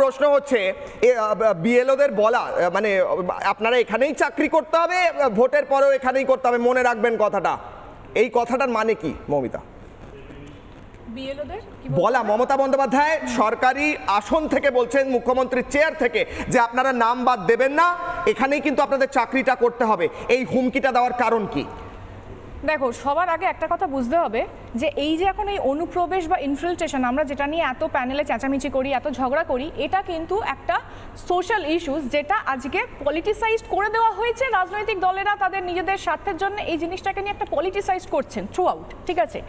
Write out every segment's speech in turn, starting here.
প্রশ্ন হচ্ছে বিএলওদের বলা মানে আপনারা এখানেই চাকরি করতে হবে, ভোটের পরেও এখানেই করতে হবে, মনে রাখবেন কথাটা, এই কথাটার মানে কি মমিতা? বলা মমতা বন্দ্যোপাধ্যায় সরকারি আসন থেকে বলছেন, মুখ্যমন্ত্রীর চেয়ার থেকে, যে আপনারা নাম বাদ দেবেন না, এখানেই কিন্তু আপনাদের চাকরিটা করতে হবে। এই হুমকিটা দেওয়ার কারণ কি? দেখো, সবার আগে একটা কথা বুঝতে হবে যে এই যে এখন এই অনুপ্রবেশ বা ইনফিল্ট্রেশন, আমরা যেটা নিয়ে এত প্যানেলে চেঁচামেচি করি, এত ঝগড়া করি, এটা কিন্তু একটা সোশ্যাল ইস্যুস যেটা আজকে পলিটিসাইজড করে দেওয়া হয়েছে। রাজনৈতিক দলেরা তাদের নিজেদের স্বার্থের জন্য এই জিনিসটাকে নিয়ে একটা পলিটিসাইজড করছেন থ্রু আউট, ঠিক আছে?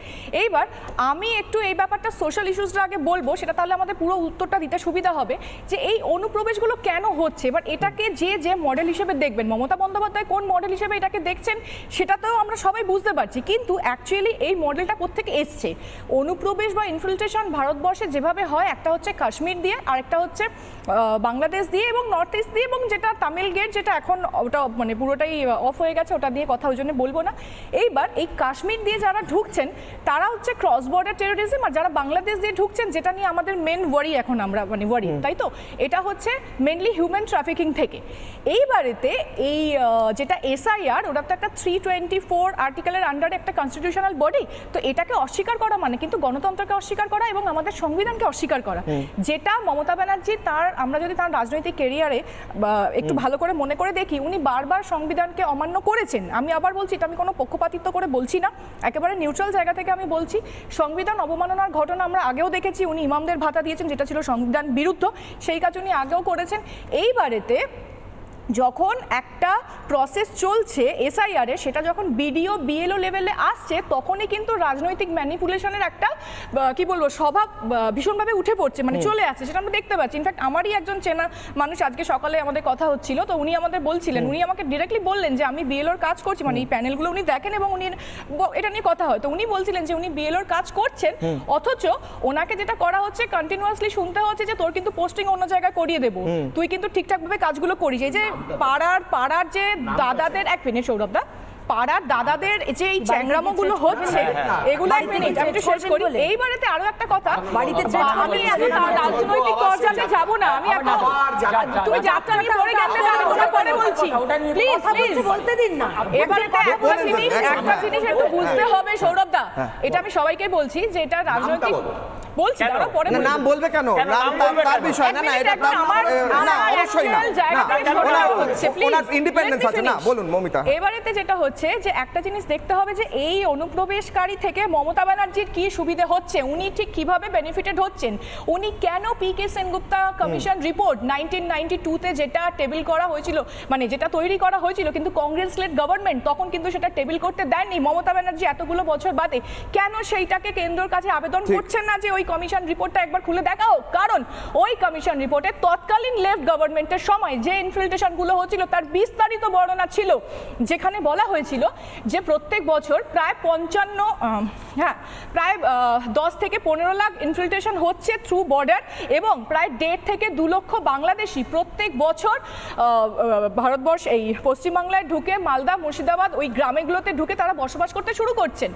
এইবার আমি একটু এই ব্যাপারটা সোশ্যাল ইস্যুসটা আগে বলবো, সেটা তাহলে আমাদের পুরো উত্তরটা দিতে সুবিধা হবে যে এই অনুপ্রবেশগুলো কেন হচ্ছে। এবার এটাকে যে মডেল হিসেবে দেখবেন, মমতা বন্দ্যোপাধ্যায় কোন মডেল হিসেবে এটাকে দেখছেন সেটাতেও আমরা সবাই বুঝতে পারছি, কিন্তু অ্যাকচুয়ালি এই মডেলটা কোত্থেকে এসছে? অনুপ্রবেশ বা ইনফিল্ট্রেশন ভারতবর্ষে যেভাবে হয়, একটা হচ্ছে কাশ্মীর দিয়ে, আরেকটা হচ্ছে বাংলাদেশ দিয়ে এবং নর্থ ইস্ট দিয়ে, এবং যেটা তামিল গেট, যেটা এখন ওটা মানে পুরোটাই অফ হয়ে গেছে, ওটা দিয়ে কথা ওই জন্য বলবো না। এইবার এই কাশ্মীর দিয়ে যারা ঢুকছেন তারা হচ্ছে ক্রস বর্ডার টেরোরিজম, আর যারা বাংলাদেশ দিয়ে ঢুকছেন, যেটা নিয়ে আমাদের মেন ওয়ারি এখন আমরা মানে ওয়ারি, তাই তো, এটা হচ্ছে মেনলি হিউম্যান ট্রাফিকিং থেকে। এইবারেতে এই যেটা এসআইআর, ওটা তো একটা 324 আর্টিকেলের আন্ডারে একটা কনস্টিটিউশনাল বডি, তো এটাকে অস্বীকার করা মানে কিন্তু গণতন্ত্রকে অস্বীকার করা এবং আমাদের সংবিধানকে অস্বীকার করা, যেটা মমতা ব্যানার্জি আমরা যদি তার রাজনৈতিক কেরিয়ারে একটু ভালো করে মনে করে দেখি, উনি বারবার সংবিধানকে অমান্য করেছেন। আমি আবার বলছি, এটা আমি কোনো পক্ষপাতিত্ব করে বলছি না, একেবারে নিউট্রাল জায়গা থেকে আমি বলছি। সংবিধান অবমাননার ঘটনা আমরা আগেও দেখেছি, উনি ইমামদের ভাতা দিয়েছেন, যেটা ছিল সংবিধান বিরুদ্ধ, সেই কাজ উনি আগেও করেছেন। এইবারেতে যখন একটা প্রসেস চলছে এসআইআর এ, সেটা যখন বিডিও বিএলও লেভেলে আসছে, তখনই কিন্তু রাজনৈতিক ম্যানিপুলেশনের একটা কি বলবো স্বভাব ভীষণভাবে উঠে পড়ছে, মানে চলে আসছে, সেটা আমরা দেখতে পাচ্ছি। ইনফ্যাক্ট আমারই একজন চেনা মানুষ, আজকে সকালে আমাদের কথা হচ্ছিল, তো উনি আমাদের বলছিলেন, উনি আমাকে ডিরেক্টলি বললেন যে আমি বিএলওর কাজ করছি, মানে এই প্যানেলগুলো উনি দেখেন এবং উনি এটা নিয়ে কথা হয়, তো উনি বলছিলেন যে উনি বিএলওর কাজ করছেন, অথচ ওনাকে যেটা করা হচ্ছে কন্টিনিউয়াসলি শুনতে হচ্ছে যে তোর কিন্তু পোস্টিং অন্য জায়গায় করিয়ে দেবো, তুই কিন্তু ঠিকঠাকভাবে কাজগুলো করিস। এই যে পাড়ার যে দাদাদের, এক মিনিট সৌরভদা, পাড়ার দাদাদের যে এই চ্যাংরামোগুলো হচ্ছে, এগুলো এক মিনিট আমি একটু শেষ করি। এইবারেতে আরো একটা কথা, বাড়িতে আমি রাজনৈতিক পর্যায়ে যাব না, আমি একটা তুমি যাত্রা নিয়ে পরে গেলে না, ওটা পরে বলছি, প্লিজ প্লিজ বলতে দিন না। এবারেতে একটা জিনিস একটু বুঝতে হবে সৌরভদা, এটা আমি সবাইকে বলছি যে এটা রাজনৈতিক বলছি, তারা পরে নাম বলবে কেন, তার বিষয় না, না এটা না অবশ্যই না, ওনার ইন্ডিপেন্ডেন্স আছে না, বলুন মমিতা। এবারেতে যেটা হচ্ছে যে একটা জিনিস দেখতে হবে যে এই অনুপ্রবেশকারী থেকে মমতা ব্যানার্জির কি সুবিধা হচ্ছে, উনি ঠিক কিভাবে বেনিফিটেড হচ্ছেন, উনি কেন পিকে সেনগুপ্তা কমিশন রিপোর্ট 1992-তে যেটা টেবিল করা হয়েছিল, মানে যেটা তৈরি করা হয়েছিল, কিন্তু কংগ্রেস লেড গভর্নমেন্ট তখন কিন্তু সেটা টেবিল করতে দেয়নি, মমতা ব্যানার্জি এতগুলো বছর বাদে কেন সেইটাকে কেন্দ্রের কাছে আবেদন করছেন না যে ওই কমিশন রিপোর্টটা একবার খুলে দেখাও? কারণ ওই কমিশন রিপোর্টে তৎকালীন লেফট গভর্নমেন্টের সময় যে ইনফিল্ট্রেশনগুলো হচ্ছিল তার বিস্তারিত বর্ণনা ছিল, যেখানে বলা হয়েছিল যে প্রত্যেক বছর প্রায় 10 থেকে 15 লাখ ইনফিল্ট্রেশন হচ্ছে থ্রু বর্ডার, এবং প্রায় 1.5 থেকে 2 লক্ষ বাংলাদেশি প্রত্যেক বছর ভারতবর্ষ এই পশ্চিমবাংলায় ঢুকে মালদা মুর্শিদাবাদ ওই গ্রামেগুলোতে ঢুকে তারা বসবাস করতে শুরু করছেন।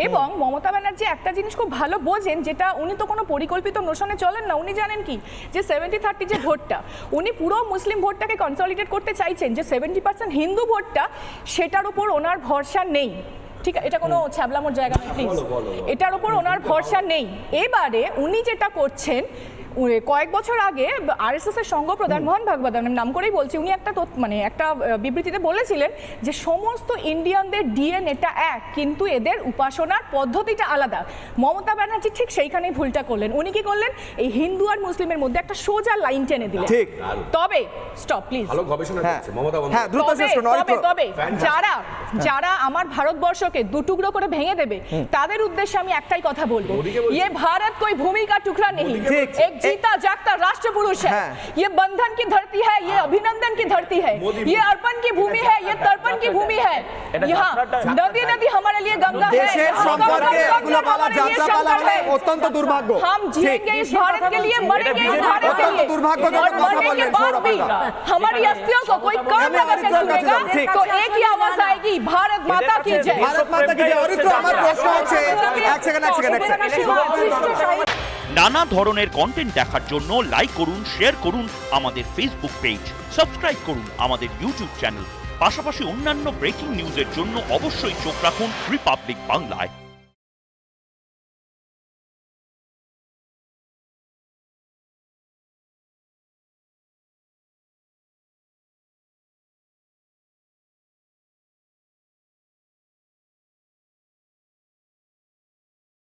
এবং মমতা ব্যানার্জি একটা জিনিস খুব ভালো বোঝেন, যেটা উনি তো কোনো পরিকল্পিত নোশনে চলেন না, উনি জানেন কি যে 70-30 যে ভোটটা, উনি পুরো মুসলিম ভোটটাকে কনসলিডেট করতে চাইছেন, যে 70% হিন্দু ভোটটা, সেটার উপর ওনার ভরসা নেই। ঠিক আছে, এটা কোনো ছ্যাবলামোর জায়গা নয় প্লিজ, এটার উপর ওনার ভরসা নেই। এবারে উনি যেটা করছেন, কয়েক বছর আগে আরএসএস এর সঙ্গ প্রধান মোহন ভাগবত, আমি নাম করেই বলছি, উনি একটা মানে একটা বিবৃতিতে বলেছিলেন যে সমস্ত ইন্ডিয়ানদের ডিএনএটা এক, কিন্তু এদের উপাসনার পদ্ধতিটা আলাদা। মমতা ব্যানার্জি ঠিক সেইখানেই ভুলটা করলেন। উনি কি করলেন, এই হিন্দু আর মুসলিমের মধ্যে একটা সোজা লাইন টেনে দিলেন। তবে স্টপ প্লিজ, ভালো গবেষণা করছে মমতা বন্দ্যোপাধ্যায়। তবে যারা আমার ভারতবর্ষকে দুটুকরো করে ভেঙে দেবে, তাদের উদ্দেশ্যে আমি একটাই কথা বলবো, ये भारत कोई भूमि का टुकड़ा नहीं, एक जीता जागता राष्ट्र पुरुष है, ये बंधन की धरती है, ये अभिनंदन की धरती है, ये अर्पण की भूमि है, ये तर्पण की भूमि है, यहाँ नदी नदी हमारे लिए गंगा है, অত্যন্ত দুর্ভাগ্য। हम जिएंगे इस भारत के लिए, मरेंगे इस भारत के लिए, और मरने के बाद भी हमारी अस्थियों को कोई कम लगा के सुनेगा तो एक ही आवाज आएगी, भारत माता की जय। भारत माता की जय। और আমার প্রশ্ন হচ্ছে, এক সেকেন্ড নানা ধরনের কন্টেন্ট দেখার জন্য লাইক করুন, শেয়ার করুন আমাদের ফেসবুক পেজ, সাবস্ক্রাইব করুন আমাদের ইউটিউব চ্যানেল। পাশাপাশি অন্যান্য ব্রেকিং নিউজের জন্য অবশ্যই চোখ রাখুন রিপাবলিক বাংলায়।